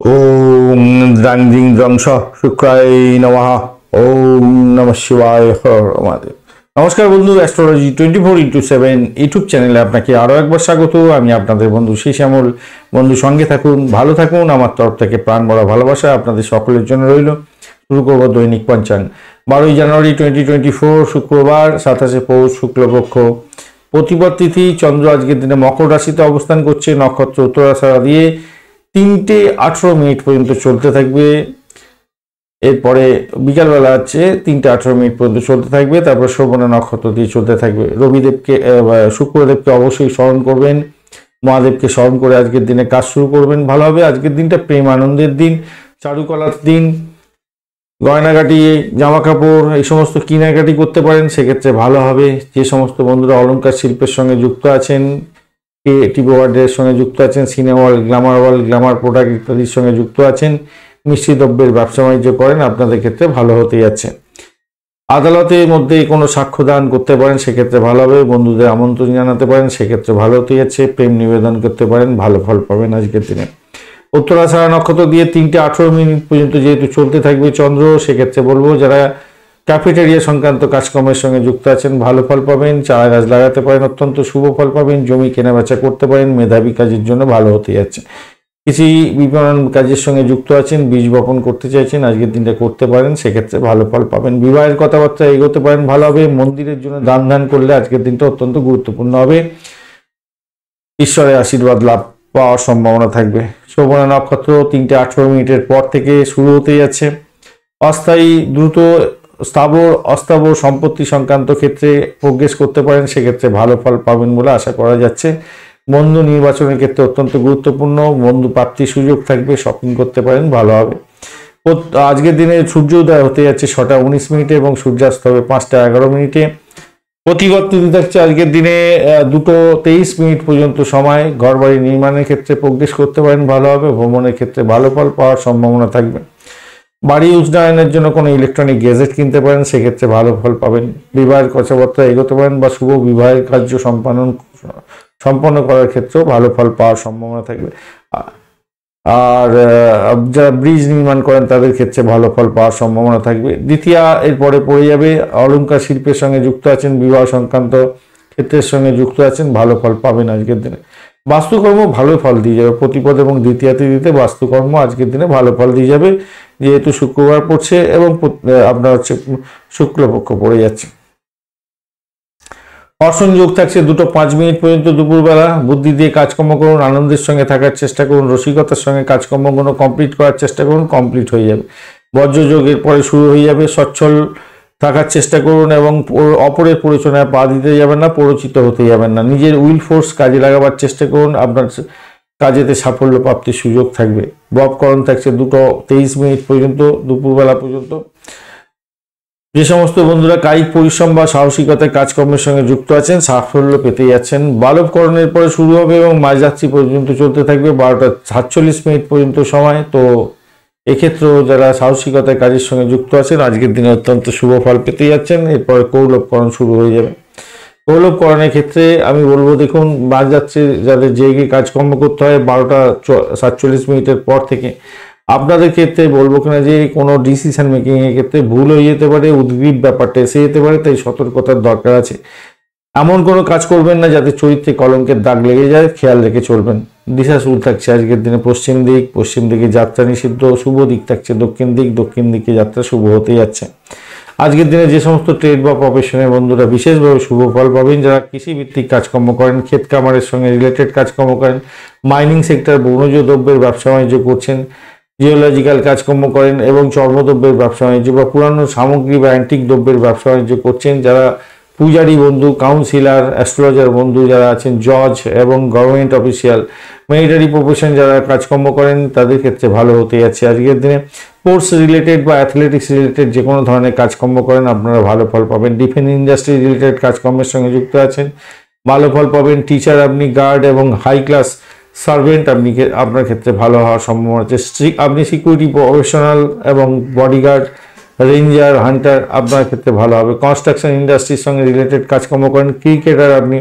ওম দ্রাং দ্রিং দ্রং স শুক্রায় নমঃ। ওম নমঃ শিবায়। হর মহাদেব। নমস্কার বন্ধু, অ্যাস্ট্রোলজি 24x7 ইউটিউব চ্যানেলে আপনাকে আরও একবার স্বাগত। আমি আপনাদের বন্ধু শ্যামল। বন্ধু সঙ্গে থাকুন, ভালো থাকুন। আমার তরফ থেকে প্রাণ ভরা ভালোবাসা আপনাদের সকলের জন্য রইল। শুরু করব দৈনিক পঞ্চাঙ্গ। 12ই জানুয়ারি 2024 শুক্রবার, 27শে পৌষ শুক্লপক্ষ, প্রতিপদ তিথি। চন্দ্র আজকের দিনে মকর রাশিতে অবস্থান করছে, নক্ষত্র উত্তরাষাঢ়া দিয়ে 3:18 পর্যন্ত চলতে থাকবে। এরপরে বিকালবেলা হচ্ছে 3:18 পর্যন্ত চলতে থাকবে, তারপর শ্রবণা নক্ষত্র দিয়ে চলতে থাকবে। রবিদেবকে শুক্রদেবকে অবশ্যই স্মরণ করবেন, মহাদেবকে স্মরণ করে আজকের দিনে কাজ শুরু করবেন, ভালো হবে। আজকের দিনটা প্রেম আনন্দের দিন, চারুকলার দিন। গয়নাগাটি, জামা কাপড় এই সমস্ত কেনাকাটি করতে পারেন, সেক্ষেত্রে ভালো হবে। যে সমস্ত বন্ধুরা অলংকার শিল্পের সঙ্গে যুক্ত আছেন, ক্রিয়েটিভ ওয়ার্ল্ডের সঙ্গে যুক্ত আছেন, সিনেমা ওয়ার্ল্ড, গ্ল্যামার প্রোডাক্ট ইত্যাদির সঙ্গে যুক্ত আছেন, মিষ্টি দ্রব্যের ব্যবসা বাণিজ্য করেন, আপনাদের ক্ষেত্রে ভালো হতে যাচ্ছে। আদালতের মধ্যে কোনো সাক্ষ্যদান করতে পারেন, সেক্ষেত্রে ভালো হবে। বন্ধুদের আমন্ত্রণ জানাতে পারেন, সেক্ষেত্রে ভালো হতে যাচ্ছে। প্রেম নিবেদন করতে পারেন, ভালো ফল পাবেন আজকের দিনে। উত্তরাষাঢ়া নক্ষত্র দিয়ে 3:18 পর্যন্ত যেহেতু চলতে থাকবে চন্দ্র, সেক্ষেত্রে বলবো যারা ক্যাফেটেরিয়া সংক্রান্ত কাজকর্মের সঙ্গে যুক্ত আছেন ভালো ফল পাবেন। চারা গাছ লাগাতে পারেন, অত্যন্ত শুভ ফল পাবেন। জমি কেনাবেচা করতে পারেন, মেধাবী কাজের জন্য ভালো হতে যাচ্ছে। কৃষি বিপণন কাজের সঙ্গে যুক্ত আছেন, বীজ বপন করতে চাইছেন, আজকের দিনটা করতে পারেন, সেক্ষেত্রে ভালো ফল পাবেন। বিবাহের কথাবার্তা এগোতে পারেন, ভালো হবে। মন্দিরের জন্য দান করলে আজকের দিনটা অত্যন্ত গুরুত্বপূর্ণ হবে, ঈশ্বরের আশীর্বাদ লাভ পাওয়ার সম্ভাবনা থাকবে। শ্রবণা নক্ষত্র 3:18 পর থেকে শুরু হতে যাচ্ছে। অস্থায়ী, দ্রুত, স্থাবর, অস্থাবর সম্পত্তি সংক্রান্ত ক্ষেত্রে প্রোগ্রেস করতে পারেন, সেক্ষেত্রে ভালো ফল পাবেন বলে আশা করা যাচ্ছে। বন্ধু নির্বাচনের ক্ষেত্রে অত্যন্ত গুরুত্বপূর্ণ, বন্ধু প্রাপ্তির সুযোগ থাকবে, শপিং করতে পারেন, ভালো হবে। আজকের দিনে সূর্য উদয় হতে যাচ্ছে 6:19 এবং সূর্যাস্ত হবে 5:11। প্রতিপদ তিথি থাকছে আজকের দিনে 2:23 পর্যন্ত সময়। ঘরবাড়ি নির্মাণের ক্ষেত্রে প্রোগ্রেস করতে পারেন, ভালো হবে। ভ্রমণের ক্ষেত্রে ভালো ফল পাওয়ার সম্ভাবনা থাকবে। বাড়ি উন্নয়নের জন্য কোনো ইলেকট্রনিক গ্যাজেট কিনতে পারেন, সেক্ষেত্রে ভালো ফল পাবেন। বিবাহের কথাবার্তা এগোতে পারেন বা শুভ বিবাহের কার্য সম্পন্ন করার ক্ষেত্রেও ভালো ফল পাওয়ার সম্ভাবনা থাকবে। আর যারা ব্রিজ নির্মাণ করেন তাদের ক্ষেত্রে ভালো ফল পাওয়ার সম্ভাবনা থাকবে। দ্বিতীয়া এরপরে পড়ে যাবে। অলংকার শিল্পের সঙ্গে যুক্ত আছেন, বিবাহ সংক্রান্ত ক্ষেত্রের সঙ্গে যুক্ত আছেন, ভালো ফল পাবেন আজকের দিনে। বাস্তুকর্ম ভালো ফল দিয়ে যাবে। প্রতিপদ এবং দ্বিতীয়া তিথিতে বাস্তুকর্ম আজকের দিনে ভালো ফল দিয়ে যাবে, যেহেতু শুক্রবার পড়ছে এবং আপনার হচ্ছে শুক্লপক্ষ পড়ে যাচ্ছে। অর্শন যোগ থাকছে 2:05 পর্যন্ত দুপুরবেলা। বুদ্ধি দিয়ে কাজকর্ম করুন, আনন্দের সঙ্গে থাকার চেষ্টা করুন, রসিকতার সঙ্গে কাজকর্মগুলো কমপ্লিট করার চেষ্টা করুন, কমপ্লিট হয়ে যাবে। বজ্রযোগের পরে শুরু হয়ে যাবে। সচ্ছল থাকার চেষ্টা করুন এবং অপরের প্ররোচনায় পা দিতে যাবেন না, প্ররোচিত হতে যাবেন না। নিজের উইল ফোর্স কাজে লাগাবার চেষ্টা করুন, আপনার কাজেতে সাফল্য প্রাপ্তির সুযোগ থাকবে। ববকরণ থাকছে 2:23 পর্যন্ত দুপুরবেলা পর্যন্ত। যে সমস্ত বন্ধুরা কায়িক পরিশ্রম বা সাহসিকতায় কাজকর্মের সঙ্গে যুক্ত আছেন, সাফল্য পেতে যাচ্ছেন। বালবকরণের পরে শুরু হবে এবং মাঝরাত্রি পর্যন্ত চলতে থাকবে, 12:47 পর্যন্ত সময়। তো এক্ষেত্রেও যারা সাহসিকতায় কাজের সঙ্গে যুক্ত আছেন আজকের দিনে অত্যন্ত শুভ ফল পেতে যাচ্ছেন। এরপরে কৌলবকরণ শুরু হয়ে যাবে। কৌলবকরণের ক্ষেত্রে আমি বলবো, দেখুন মাঝরাত্রি যাদের জেগে কাজকর্ম করতে হয় 12:47 পর থেকে, আপনাদের ক্ষেত্রে বলবো কিনা যে কোনো ডিসিশন মেকিং এর ক্ষেত্রে ভুল হয়ে যেতে পারে, উদ্ভিদ ব্যাপারটা এসে যেতে পারে, তাই সতর্কতার দরকার আছে। এমন কোনো কাজ করবেন না যাতে চরিত্রে কলঙ্কের দাগ লেগে যায়, খেয়াল রেখে চলবেন। দিশা শুরু থাকছে আজকের দিনে পশ্চিম দিকে যাত্রা নিষিদ্ধ। শুভ দিক থাকছে দক্ষিণ দিকে যাত্রা শুভ হতে যাচ্ছে। আজকের দিনে যে সমস্ত ট্রেড বা প্রফেশনের বন্ধুরা বিশেষভাবে শুভ ফল পাবেন, যারা কৃষিভিত্তিক কাজকর্ম করেন, ক্ষেত খামারের সঙ্গে রিলেটেড কাজকর্ম করেন, মাইনিং সেক্টর, বনজ দ্রব্যের ব্যবসা বাণিজ্য করছেন, জিওলজিক্যাল কাজকর্ম করেন এবং চর্মদ্রব্যের ব্যবসা বাণিজ্য বা পুরানো সামগ্রী বা অ্যান্টিক দ্রব্যের ব্যবসা বাণিজ্য করছেন, যারা পূজারী বন্ধু, কাউন্সিলর, অ্যাস্ট্রোলজার বন্ধু যারা আছেন, জজ এবং গভর্নমেন্ট অফিসিয়াল, মিলিটারি প্রফেশন যারা কাজকর্ম করেন, তাদের ক্ষেত্রে ভালো হতে যাচ্ছে আজকের দিনে। স্পোর্টস রিলেটেড বা অ্যাথলেটিক্স রিলেটেড যে কোনো ধরনের কাজকর্ম করেন, আপনারা ভালো ফল পাবেন। ডিফেন্স ইন্ডাস্ট্রি রিলেটেড কাজকর্মের সঙ্গে যুক্ত আছেন, ভালো ফল পাবেন। টিচার আপনি, গার্ড এবং হাই ক্লাস সার্ভেন্ট আপনার ক্ষেত্রে ভালো হওয়ার সম্ভাবনা আছে। আপনি সিকিউরিটি প্রফেশনাল এবং বডিগার্ড, রেঞ্জার, হান্টার আপনার ক্ষেত্রে ভালো হবে। কনস্ট্রাকশন ইন্ডাস্ট্রির সঙ্গে রিলেটেড কাজকর্ম করেন, ক্রিকেটার আপনি,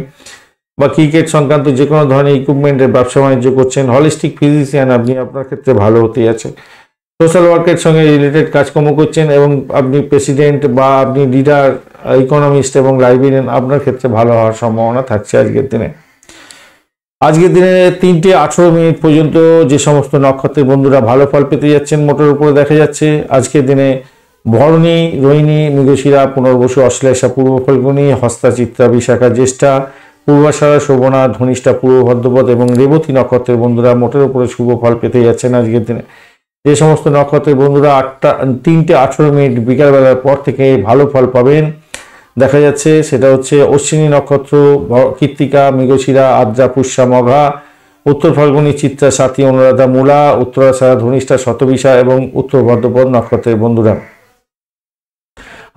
বা ক্রিকেট সংক্রান্ত যে কোনো ধরনের ইকুইপমেন্টের ব্যবসা বাণিজ্য করছেন, হলিস্টিক ফিজিশিয়ান আপনি, আপনার ক্ষেত্রে ভালো হতে আছে। সোশ্যাল ওয়ার্কের সঙ্গে রিলেটেড কাজকর্ম করছেন এবং আপনি প্রেসিডেন্ট বা আপনি লিডার, ইকোনমিস্ট এবং লাইব্রেরিয়ান, আপনার ক্ষেত্রে ভালো হওয়ার সম্ভাবনা থাকছে আজকের দিনে। আজকের দিনে 3:18 পর্যন্ত যে সমস্ত নক্ষত্রের বন্ধুরা ভালো ফল পেতে যাচ্ছেন মোটের উপরে দেখা যাচ্ছে। আজকের দিনে ভরণী, রোহিণী, মৃগশিরা, পুনর্বসু, অশ্লেষা, পূর্ব ফাল্গুনী, হস্তা, চিত্রা, বিশাখা, জ্যেষ্ঠা, পূর্বাষাঢ়া, শোভনা, ধনিষ্ঠা, পূর্ব ভাদ্রপদ এবং রেবতী নক্ষত্রের বন্ধুরা মোটের উপরে শুভ ফল পেতে যাচ্ছেন আজকের দিনে। যে সমস্ত নক্ষত্রের বন্ধুরা 3:18 বিকালবেলার পর থেকে ভালো ফল পাবেন দেখা যাচ্ছে, সেটা হচ্ছে অশ্বিনী নক্ষত্র, কৃত্তিকা, মৃগশিরা, আদ্রা, পুষ্যা, মঘা, উত্তর ফাল্গুনী, চিত্রা, সাথী, অনুরাধা, মূলা, উত্তরাষাঢ়া, ধনিষ্ঠা, শতবিশা এবং উত্তর ভাদ্রপদ নক্ষত্রের বন্ধুরা।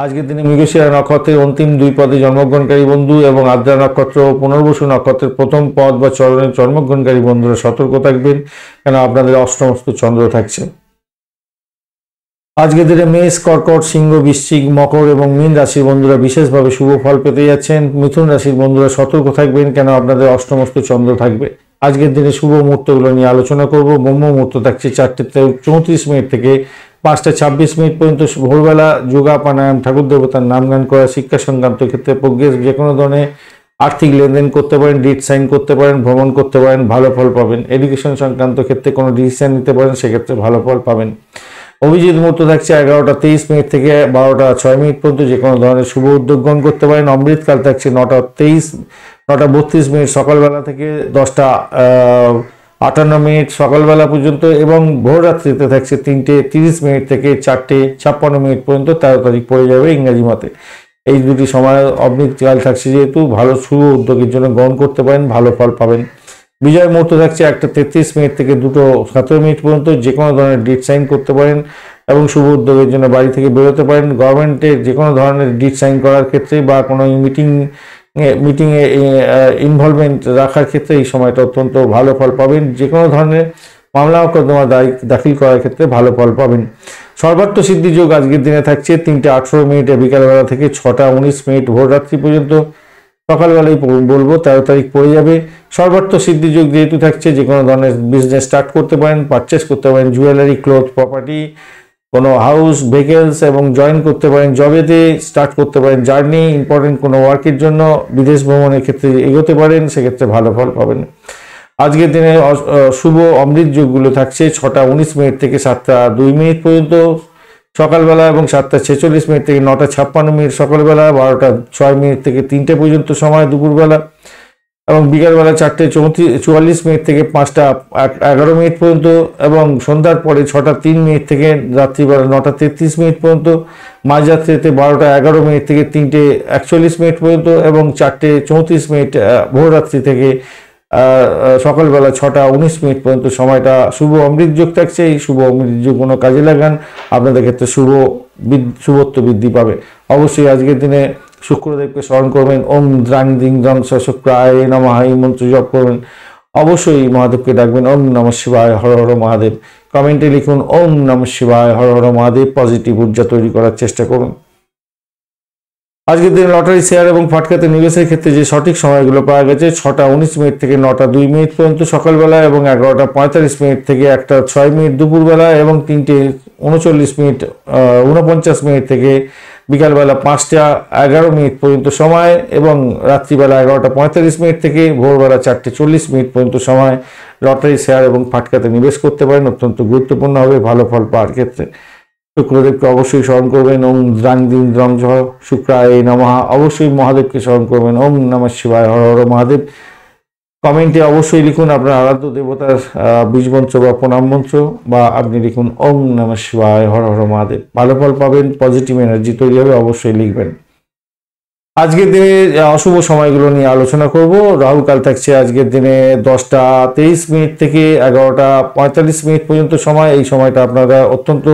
আজকের দিনে মৃগশিরা নক্ষত্রের অন্তিম 2 পদে জন্মগ্রহণকারী বন্ধু এবং আদ্রা নক্ষত্র ও পুনর্বসু নক্ষত্রের প্রথম পদ বা চরণে জন্মগ্রহণকারী বন্ধুরা সতর্ক থাকবেন, কেন আপনাদের অষ্টমস্ত চন্দ্র থাকছে। আজকের দিনে মেষ, কর্কট, সিংহ, বৃশ্চিক, মকর এবং মীন রাশির বন্ধুরা বিশেষভাবে শুভ ফল পেতে যাচ্ছেন। মিথুন রাশির বন্ধুরা সতর্ক থাকবেন, কেন আপনাদের অষ্টমস্ত চন্দ্র থাকবে। আজকের দিনে শুভ মুহূর্তগুলো নিয়ে আলোচনা করব। ব্রহ্ম মুহূর্ত থাকছে 4:34 থেকে 5:26 পর্যন্ত ভোরবেলা। যোগা, প্রাণায়াম, ঠাকুর দেবতার নাম গান করা, শিক্ষা সংক্রান্ত ক্ষেত্রে প্রোগ্রেস, যে কোনো ধরনের আর্থিক লেনদেন করতে পারেন, ডিট সাইন করতে পারেন, ভ্রমণ করতে পারেন, ভালো ফল পাবেন। এডুকেশন সংক্রান্ত ক্ষেত্রে কোনো ডিসিশন নিতে পারেন, সেক্ষেত্রে ভালো ফল পাবেন। অভিজিৎ মুহূর্ত থাকছে 11:23 থেকে 12:06 পর্যন্ত, যে কোনো ধরনের শুভ উদ্যোগ গ্রহণ করতে পারেন। অমৃতকাল থাকছে 9:32 সকালবেলা থেকে 10:58 সকালবেলা পর্যন্ত এবং ভোররাত্রিতে থাকছে 3:30 থেকে 4:56 পর্যন্ত। 13 তারিখ পড়ে যাবে ইংরাজি মতে। এই দুটি সময় অমৃতকাল থাকছে, যেহেতু ভালো শুভ উদ্যোগের জন্য গ্রহণ করতে পারেন, ভালো ফল পাবেন। বিজয় মুহূর্ত থাকছে 1:33 থেকে 2:17 পর্যন্ত, যে কোনো ধরনের ডিট সাইন করতে পারেন এবং শুভ উদ্যোগের জন্য বাড়ি থেকে বেরোতে পারেন। গভর্নমেন্টের যে কোনো ধরনের ডিট সাইন করার ক্ষেত্রে বা কোনো মিটিংয়ে ইনভলভমেন্ট রাখার ক্ষেত্রে এই সময়টা অত্যন্ত ভালো ফল পাবেন। যে কোনো ধরনের মামলা মোকদ্দমা দাখিল করার ক্ষেত্রে ভালো ফল পাবেন। সর্বার্থ সিদ্ধি যোগ আজকের দিনে থাকছে 3:18 বিকালবেলা থেকে 6:19 ভোররাত্রি পর্যন্ত। সকালবেলায় বলবো 13 তারিখ পড়ে যাবে। সর্বার্থ সিদ্ধি যোগ যেহেতু থাকছে, যে কোনো ধরনের বিজনেস স্টার্ট করতে পারেন, পারচেস করতে পারেন, জুয়েলারি, ক্লথ, প্রপার্টি, কোনো হাউস, ভেহিকেলস এবং জয়েন করতে পারেন। জবেতে স্টার্ট করতে পারেন, জার্নি, ইম্পর্টেন্ট কোনো ওয়ার্কের জন্য বিদেশ ভ্রমণের ক্ষেত্রে এগোতে পারেন, সেক্ষেত্রে ভালো ফল পাবেন। আজকের দিনে শুভ অমৃত যোগগুলো থাকছে 6:19 থেকে 7:02 পর্যন্ত সকালবেলা এবং 7:46 থেকে 9:56 সকালবেলা, 12:06 থেকে 3টে পর্যন্ত সময় দুপুরবেলা এবং বিকালবেলা 4:44 থেকে 5:11 পর্যন্ত এবং সন্ধ্যার পরে 6:03 থেকে রাত্রিবেলা 9:33 পর্যন্ত। মাঝরাত্রিতে 12:11 থেকে 3:41 পর্যন্ত এবং 4:34 ভোররাত্রি থেকে সকালবেলা 6:19 পর্যন্ত সময়টা শুভ অমৃত যোগ থাকছে। এই শুভ অমৃত যোগ কোনো কাজে লাগান, আপনাদের ক্ষেত্রে শুভত্ব বৃদ্ধি পাবে। অবশ্যই আজকের দিনে শুক্রদেবকে স্মরণ করবেন, ওম দ্রাং দিং দ্রং শুক্রায় নমঃ এই মন্ত্র জপ করবেন। অবশ্যই মহাদেবকে ডাকবেন, ওম নমঃ শিবায়, হর হর মহাদেব। কমেন্টে লিখুন ওম নমঃ শিবায়, হর হর মহাদেব। পজিটিভ ঊর্জা তৈরি করার চেষ্টা করুন। আজকের দিনে লটারি, শেয়ার এবং ফাটকাতে নিবেশের ক্ষেত্রে যে সঠিক সময়গুলো পাওয়া গেছে 6:19 থেকে 9:02 পর্যন্ত সকালবেলা এবং 11:45 থেকে 1:06 দুপুরবেলা এবং 3:39 থেকে বিকালবেলা 5:11 পর্যন্ত সময় এবং রাত্রিবেলা 11:45 থেকে ভোরবেলা 4:40 পর্যন্ত সময় লটারি, শেয়ার এবং ফাটকাতে নিবেশ করতে পারেন। অত্যন্ত গুরুত্বপূর্ণ হবে ভালো ফল পাওয়ার ক্ষেত্রে। শুক্রদেবকে অবশ্যই স্মরণ করবেন, ওম দ্রাং দিং দ্রং শুক্রায় নমঃ। অবশ্যই মহাদেবকে স্মরণ করবেন, ওম নমঃ শিবায়, হর হর মহাদেব। কমেন্টে অবশ্যই লিখুন আপনার আরাধ্য দেবতার বীজ মন্ত্র বা প্রণাম মন্ত্র, বা আপনি লিখুন ওম নমঃ শিবায়, হর হর মহাদেব। ভালো ফল পাবেন, পজিটিভ এনার্জি তৈরি হবে, অবশ্যই লিখবেন। আজকের দিনে অশুভ সময়গুলো নিয়ে আলোচনা করব। রাহুকাল থাকছে আজকের দিনে 10:23 থেকে 11:45 পর্যন্ত সময়। এই সময়টা আপনারা অত্যন্ত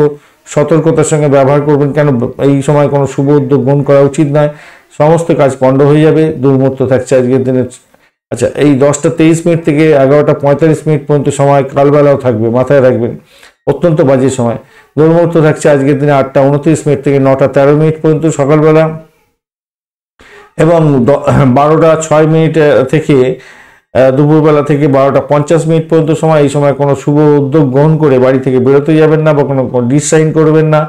সতর্কতার সঙ্গে ব্যবহার করবেন, কেন এই সময় কোনো শুভ উদ্যোগ গ্রহণ করা উচিত নয়, সমস্ত কাজ পণ্ড হয়ে যাবে। দুর্মুহূর্ত থাকছে আজকের দিনে। আচ্ছা, এই 10:23 থেকে 11:45 পর্যন্ত সময় কালবেলাও থাকবে, মাথায় রাখবেন, অত্যন্ত বাজে সময়। দুর্মুহূর্ত থাকছে আজকের দিনে 8:29 থেকে 9:13 পর্যন্ত সকালবেলা এবং 12:06 থেকে দুপুরবেলা থেকে 12:50 পর্যন্ত সময়, এই সময় কোনো শুভ উদ্যোগ গ্রহণ করে বাড়ি থেকে বেরোতে যাবেন না বা কোনো ডিসাইন করবেন না,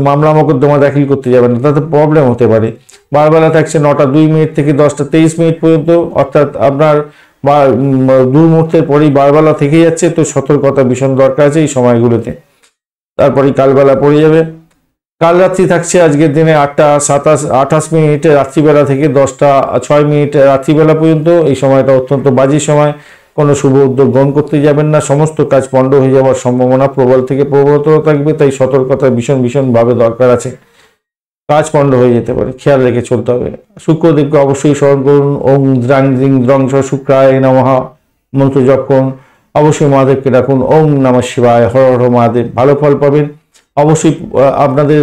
মামলা মোকদ্দমা দাখিল করতে যাবেন না, তাতে প্রবলেম হতে পারে। বারবেলা থাকছে 9:02 থেকে 10:23 পর্যন্ত, অর্থাৎ আপনার বা দুর্মুহূর্তের পরেই বারবেলা থেকে যাচ্ছে, তো সতর্কতা ভীষণ দরকার আছে এই সময়গুলোতে। তারপরেই কালবেলা পড়ে যাবে। কাল রাত্রি থাকছে আজকের দিনে 8:28 রাত্রিবেলা থেকে 10:06 রাত্রিবেলা পর্যন্ত। এই সময়টা অত্যন্ত বাজে সময়, কোনো শুভ উদ্যোগ গ্রহণ করতে যাবেন না, সমস্ত কাজ পণ্ড হয়ে যাওয়ার সম্ভাবনা প্রবল থেকে প্রবলতর থাকবে, তাই সতর্কতা ভীষণভাবে দরকার আছে। কাজ পণ্ড হয়ে যেতে পারে, খেয়াল রেখে চলতে হবে। শুক্রদেবকে অবশ্যই স্মরণ করুন, ওম দ্রাং দ্রিং দ্রং স শুক্রায় নমঃ মন্ত্র জপ করুন। অবশ্যই মহাদেবকে ডাকুন, ওম নমঃ শিবায়, হর হর মহাদেব, ভালো ফল পাবেন। অবশ্যই আপনাদের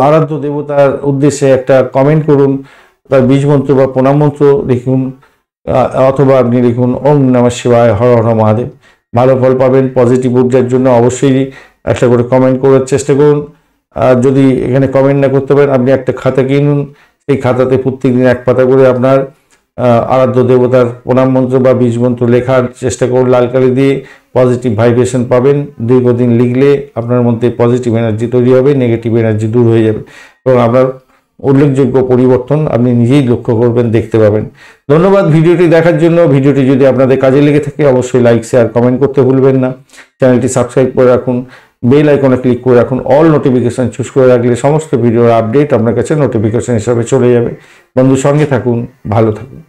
আরাধ্য দেবতার উদ্দেশ্যে একটা কমেন্ট করুন, তার বীজ মন্ত্র বা প্রণাম মন্ত্র লিখুন, অথবা আপনি লিখুন ওম নমঃ শিবায়, হর হর মহাদেব, ভালো ফল পাবেন। পজিটিভ ঊর্জার জন্য অবশ্যই একটা করে কমেন্ট করার চেষ্টা করুন। আর যদি এখানে কমেন্ট না করতে পারেন, আপনি একটা খাতা কিনুন, সেই খাতাতে প্রত্যেকদিন এক পাতা করে আপনার আরাধ্য দেবতার প্রণাম মন্ত্র বা বীজ মন্ত্র লেখার চেষ্টা করুন লাল কালি দিয়ে। পজিটিভ ভাইব্রেশন পাবেন, দীর্ঘদিন লিখলে আপনার মধ্যে পজিটিভ এনার্জি তৈরি হবে, নেগেটিভ এনার্জি দূর হয়ে যাবে এবং আপনার উল্লেখযোগ্য পরিবর্তন আপনি নিজেই লক্ষ্য করবেন, দেখতে পাবেন। ধন্যবাদ ভিডিওটি দেখার জন্য। ভিডিওটি যদি আপনাদের কাজে লেগে থাকে অবশ্যই লাইক, শেয়ার, কমেন্ট করতে ভুলবেন না। চ্যানেলটি সাবস্ক্রাইব করে রাখুন, বেল আইকনে ক্লিক করে রাখুন, অল নোটিফিকেশন চুজ করে রাখলে সমস্ত ভিডিওর আপডেট আপনার কাছে নোটিফিকেশন হিসাবে চলে যাবে। বন্ধুর সঙ্গে থাকুন, ভালো থাকুন।